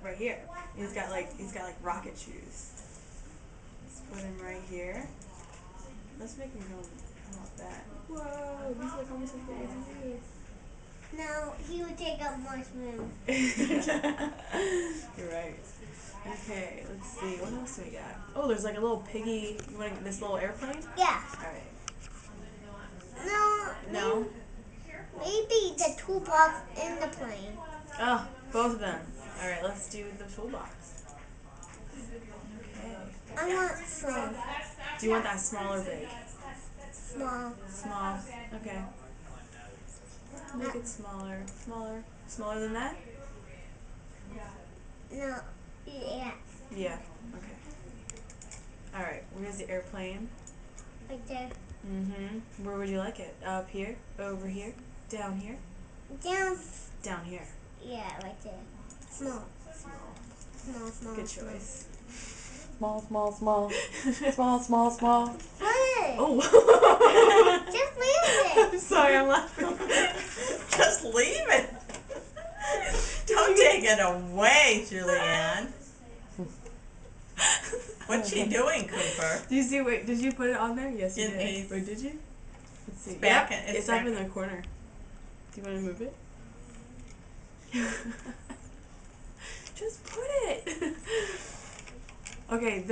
right here. He's got like rocket shoes. Let's put him right here. Let's make him come up that. Whoa, he's like almost as big as you. No, he would take up more room. You're right. Okay, let's see. What else do we got? Oh, there's like a little piggy. You want to get this little airplane? Yeah. All right. No. No. Maybe the toolbox in the plane. Oh, both of them. All right, let's do the toolbox. Okay. I want some Do you want that small or big? small. Small. Okay. Make it smaller. Smaller. Smaller than that? No. Yeah. Yeah. Okay. All right. Where's the airplane? Right there. Mm-hmm. Where would you like it? Up here? Over here? Down here? Down. Down here. Yeah, right there. Small. Small. Good choice. Small. Small. Put it. Oh. Just leave I'm it. sorry, I'm laughing. Just leave it. Don't take it away, Julianne. What's she doing, Cooper? Do you see? Wait, did you put it on there? Yes, you It did. is. Wait, did you? Let's see. It's back Yep, in- it's back up in in. the corner. Do you want to move it? Just put it. Okay.